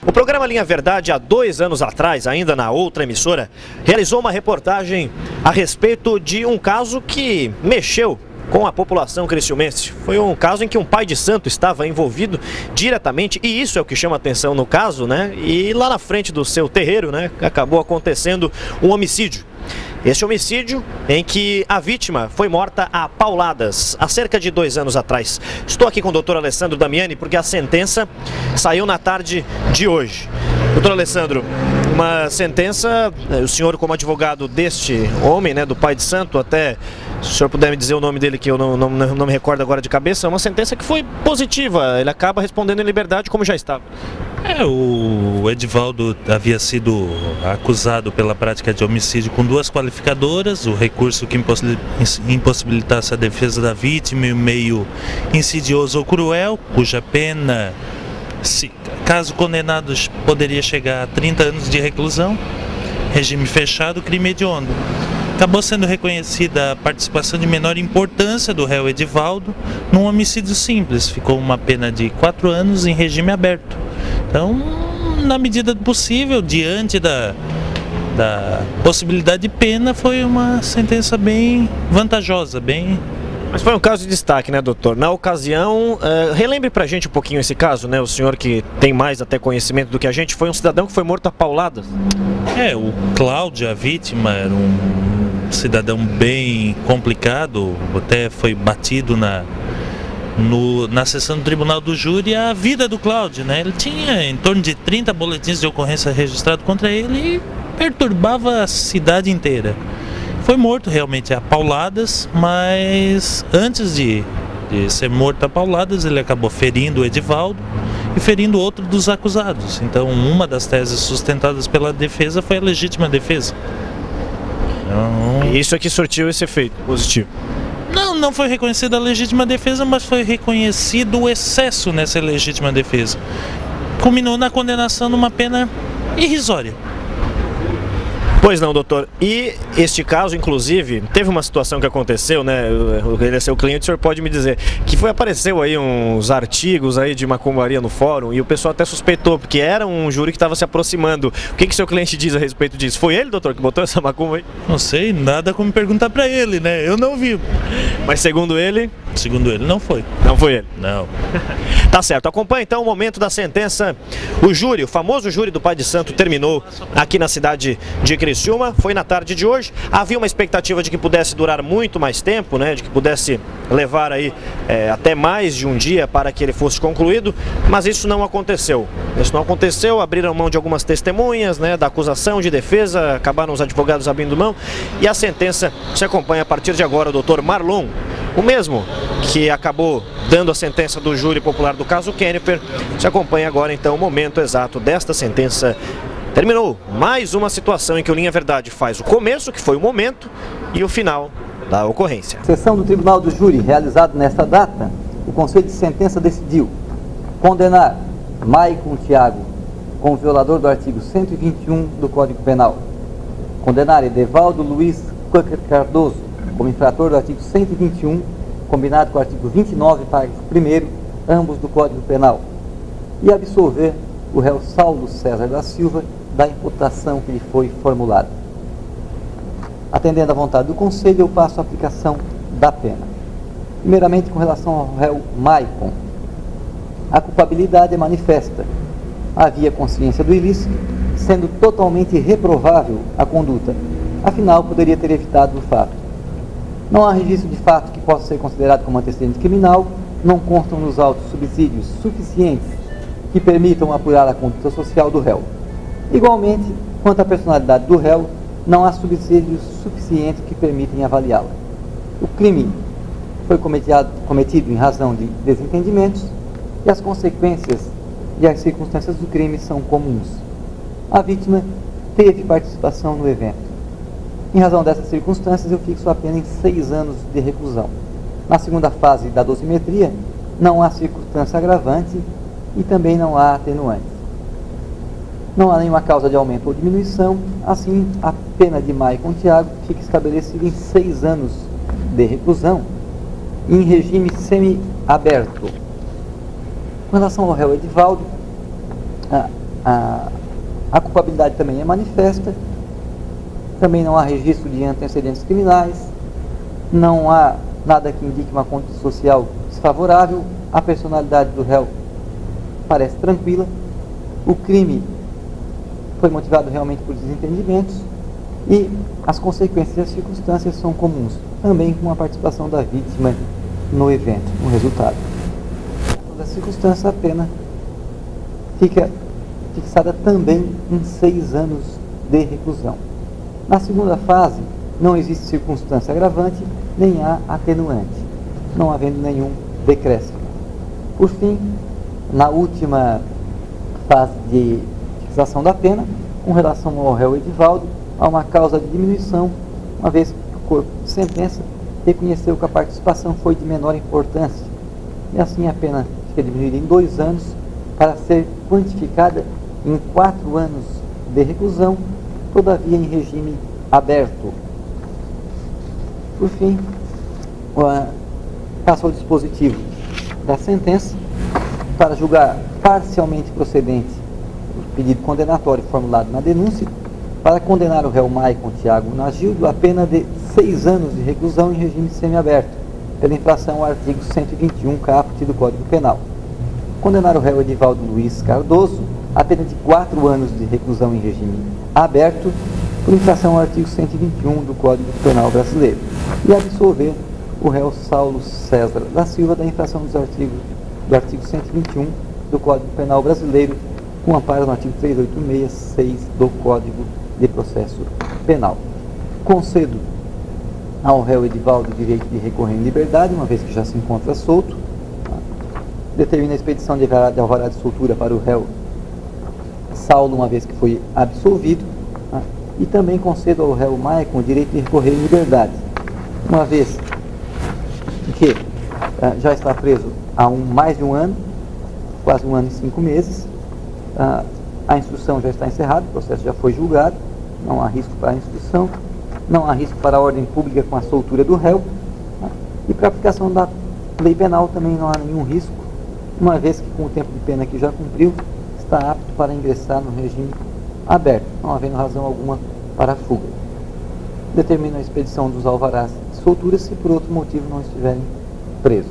O programa Linha Verdade, há 2 anos atrás, ainda na outra emissora, realizou uma reportagem a respeito de um caso que mexeu com a população criciumense. Foi um caso em que um pai de santo estava envolvido diretamente, e isso é o que chama atenção no caso, né? E lá na frente do seu terreiro, né, acabou acontecendo um homicídio. Este homicídio em que a vítima foi morta a pauladas há cerca de 2 anos atrás. Estou aqui com o doutor Alessandro Damiani porque a sentença saiu na tarde de hoje. Doutor Alessandro, uma sentença, o senhor como advogado deste homem, né, do pai de santo, até se o senhor puder me dizer o nome dele que eu não me recordo agora de cabeça, é uma sentença que foi positiva, ele acaba respondendo em liberdade como já estava. O Edivaldo havia sido acusado pela prática de homicídio com 2 qualificadoras, o recurso que impossibilitasse a defesa da vítima e o meio insidioso ou cruel, cuja pena, caso condenados, poderia chegar a 30 anos de reclusão, regime fechado, crime hediondo. Acabou sendo reconhecida a participação de menor importância do réu Edivaldo num homicídio simples, ficou uma pena de 4 anos em regime aberto. Então, na medida do possível, diante da possibilidade de pena, foi uma sentença bem vantajosa, bem... Mas foi um caso de destaque, né, doutor? Na ocasião, relembre pra gente um pouquinho esse caso, né? O senhor que tem mais até conhecimento do que a gente, foi um cidadão que foi morto a pauladas. O Cláudio, a vítima, era um cidadão bem complicado, até foi batido na sessão do Tribunal do Júri a vida do Cláudio, né? Ele tinha em torno de 30 boletins de ocorrência registrados contra ele e perturbava a cidade inteira. Foi morto realmente a pauladas, mas antes de ser morto a pauladas, ele acabou ferindo o Edivaldo e ferindo outro dos acusados. Então, uma das teses sustentadas pela defesa foi a legítima defesa. E isso aqui surtiu esse efeito positivo? Não foi reconhecida a legítima defesa, mas foi reconhecido o excesso nessa legítima defesa. Culminou na condenação numa pena irrisória. Pois não, doutor. E este caso, inclusive, teve uma situação que aconteceu, né? Ele é seu cliente, o senhor pode me dizer, que apareceu aí uns artigos aí de macumbaria no fórum e o pessoal até suspeitou, porque era um júri que estava se aproximando. O que seu cliente diz a respeito disso? Foi ele, doutor, que botou essa macumba aí? Não sei, nada como perguntar pra ele, né? Eu não vi. Mas segundo ele? Segundo ele, não foi. Não foi ele? Não. Tá certo. Acompanhe então o momento da sentença. O júri, o famoso júri do Pai de Santo, terminou aqui na cidade de Criciúma. Foi na tarde de hoje. Havia uma expectativa de que pudesse durar muito mais tempo, né? De que pudesse levar aí até mais de um dia para que ele fosse concluído, mas isso não aconteceu. Isso não aconteceu, abriram mão de algumas testemunhas, né? Da acusação, de defesa, acabaram os advogados abrindo mão e a sentença se acompanha a partir de agora o doutor Marlon, o mesmo que acabou dando a sentença do júri popular do caso Keniper. Se acompanha agora então o momento exato desta sentença. Terminou mais uma situação em que o Linha Verdade faz o começo, que foi o momento, e o final da ocorrência. Sessão do Tribunal do Júri, realizado nesta data, o Conselho de Sentença decidiu condenar Maicon Thiago como violador do artigo 121 do Código Penal, condenar Edivaldo Luiz Quaker Cardoso como infrator do artigo 121, combinado com o artigo 29, parágrafo 1º, ambos do Código Penal, e absolver o réu Saulo César da Silva da imputação que lhe foi formulada. Atendendo à vontade do Conselho, eu passo a aplicação da pena. Primeiramente, com relação ao réu Maicon, a culpabilidade é manifesta. Havia consciência do ilícito, sendo totalmente reprovável a conduta, afinal poderia ter evitado o fato. Não há registro de fato que possa ser considerado como antecedente criminal, não constam nos autos subsídios suficientes que permitam apurar a conduta social do réu. Igualmente, quanto à personalidade do réu, não há subsídios suficientes que permitem avaliá-la. O crime foi cometido em razão de desentendimentos e as consequências e as circunstâncias do crime são comuns. A vítima teve participação no evento. Em razão dessas circunstâncias, eu fixo a pena em 6 anos de reclusão. Na segunda fase da dosimetria, não há circunstância agravante e também não há atenuante. Não há nenhuma causa de aumento ou diminuição, assim, a pena de Maicon Thiago fica estabelecida em 6 anos de reclusão, em regime semi-aberto. Com relação ao réu Edivaldo, A culpabilidade também é manifesta, também não há registro de antecedentes criminais, não há nada que indique uma conduta social desfavorável, a personalidade do réu parece tranquila, o crime foi motivado realmente por desentendimentos e as consequências e as circunstâncias são comuns, também com a participação da vítima no evento, no resultado. Toda circunstância, a pena fica fixada também em 6 anos de reclusão. Na segunda fase, não existe circunstância agravante, nem há atenuante, não havendo nenhum decréscimo. Por fim, na última fase de fixação da pena, com relação ao réu Edivaldo, há uma causa de diminuição, uma vez que o corpo de sentença reconheceu que a participação foi de menor importância, e assim a pena fica diminuída em 2 anos, para ser quantificada em 4 anos de reclusão, todavia em regime aberto. Por fim, passa ao dispositivo da sentença para julgar parcialmente procedente o pedido condenatório formulado na denúncia, para condenar o réu Maicon Tiago Nagildo a pena de 6 anos de reclusão em regime semiaberto, pela infração ao artigo 121 caput do Código Penal. Condenar o réu Edivaldo Luiz Cardoso a pena de 4 anos de reclusão em regime aberto, por infração ao artigo 121 do Código Penal brasileiro, e absolver o réu Saulo César da Silva da infração do artigo 121 do Código Penal brasileiro, com amparo no artigo 386.6 do Código de Processo Penal. Concedo ao réu Edivaldo o direito de recorrer em liberdade, uma vez que já se encontra solto. Determina a expedição de alvará de soltura para o réu Saulo, uma vez que foi absolvido. E também concedo ao réu Maicon o direito de recorrer em liberdade, uma vez que já está preso há mais de um ano, quase 1 ano e 5 meses. A instrução já está encerrada, o processo já foi julgado, não há risco para a instrução, não há risco para a ordem pública com a soltura do réu, e para a aplicação da lei penal também não há nenhum risco, uma vez que com o tempo de pena que já cumpriu, está apto para ingressar no regime aberto, não havendo razão alguma para a fuga. Determina a expedição dos alvarás de soltura se por outro motivo não estiverem presos.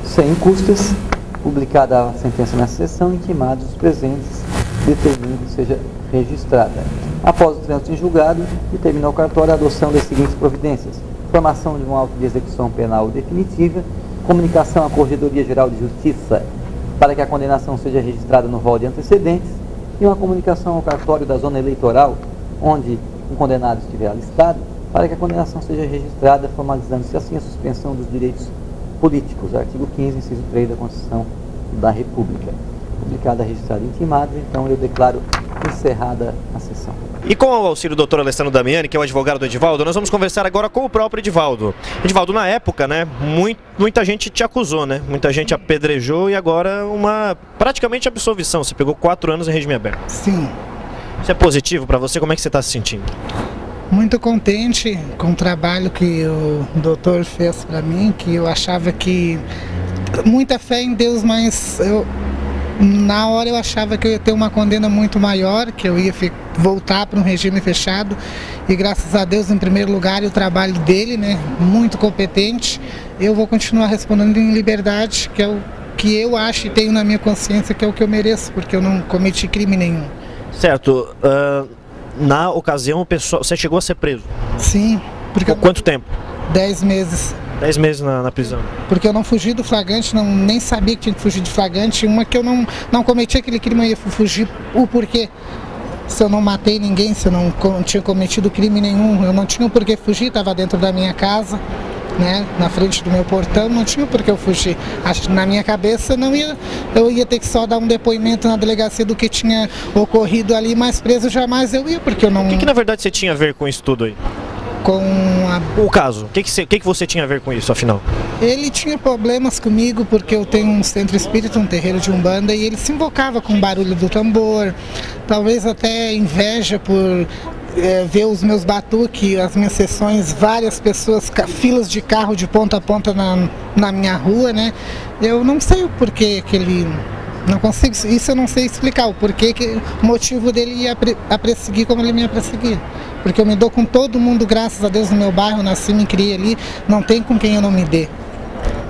Sem custas, publicada a sentença nessa sessão, intimados os presentes, determina que seja registrada. Após o trânsito em julgado, determina ao cartório a adoção das seguintes providências: formação de um auto de execução penal definitiva, comunicação à Corregedoria Geral de Justiça para que a condenação seja registrada no rol de antecedentes, e uma comunicação ao cartório da zona eleitoral, onde um condenado estiver alistado, para que a condenação seja registrada, formalizando-se assim a suspensão dos direitos políticos, artigo 15, inciso 3 da Constituição da República. Publicada, registrada e intimada, então eu declaro encerrada a sessão. E com o auxílio do Dr. Alessandro Damiani, que é o advogado do Edivaldo, nós vamos conversar agora com o próprio Edivaldo. Edivaldo, na época, né, muita gente te acusou, né? Muita gente apedrejou e agora uma praticamente absolvição. Você pegou 4 anos em regime aberto. Sim. Isso é positivo para você? Como é que você está se sentindo? Muito contente com o trabalho que o doutor fez para mim, que eu achava que... Muita fé em Deus, mas na hora eu achava que eu ia ter uma condena muito maior, que eu ia voltar para um regime fechado, e graças a Deus, em primeiro lugar, o trabalho dele, né, muito competente, eu vou continuar respondendo em liberdade, que é o que eu acho e tenho na minha consciência que é o que eu mereço, porque eu não cometi crime nenhum. Certo. Na ocasião, você chegou a ser preso? Sim. Por quanto tempo? 10 meses. 10 meses na prisão. Porque eu não fugi do flagrante, nem sabia que tinha que fugir de flagrante. Uma que eu não cometi aquele crime, eu ia fugir. O porquê? Se eu não matei ninguém, se eu não tinha cometido crime nenhum, eu não tinha o porquê fugir, estava dentro da minha casa, né, na frente do meu portão, não tinha por que eu fugir. Acho que na minha cabeça eu ia ter que só dar um depoimento na delegacia do que tinha ocorrido ali, mas preso jamais eu ia, porque eu não... O que na verdade você tinha a ver com isso tudo aí? Com o caso, o que você tinha a ver com isso, afinal? Ele tinha problemas comigo porque eu tenho um centro espírita, um terreiro de Umbanda, e ele se invocava com o barulho do tambor, talvez até inveja por ver os meus batuques, as minhas sessões, várias pessoas, filas de carro de ponta a ponta na minha rua, né? Eu não sei o porquê que ele Não consigo, isso eu não sei explicar, o porquê, o motivo dele ia a perseguir como ele me ia perseguir. Porque eu me dou com todo mundo, graças a Deus, no meu bairro, nasci, me criei ali, não tem com quem eu não me dê.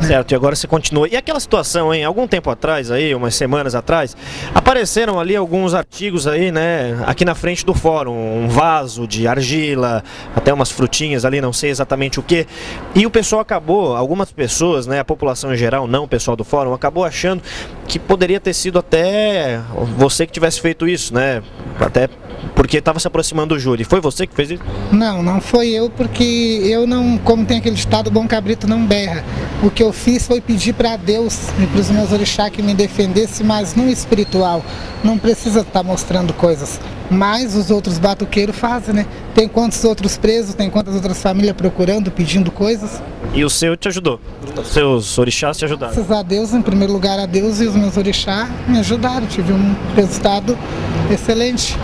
Certo, e agora você continua. E aquela situação, hein? Algum tempo atrás, aí, umas semanas atrás, apareceram ali alguns artigos aí, né? Aqui na frente do fórum, um vaso de argila, até umas frutinhas ali, não sei exatamente o que. E o pessoal acabou, algumas pessoas, né? A população em geral, não o pessoal do fórum, acabou achando que poderia ter sido até você que tivesse feito isso, né? Até porque estava se aproximando do júri. Foi você que fez isso? Não, não foi eu, porque eu não, como tem aquele ditado, bom cabrito não berra. O que eu fiz foi pedir para Deus e para os meus orixás que me defendesse, mas no espiritual. Não precisa estar mostrando coisas. Mas os outros batuqueiros fazem, né? Tem quantos outros presos, tem quantas outras famílias procurando, pedindo coisas. E o seu te ajudou? Os seus orixás te ajudaram? Graças a Deus, em primeiro lugar a Deus, e os meus orixás me ajudaram. Tive um resultado excelente.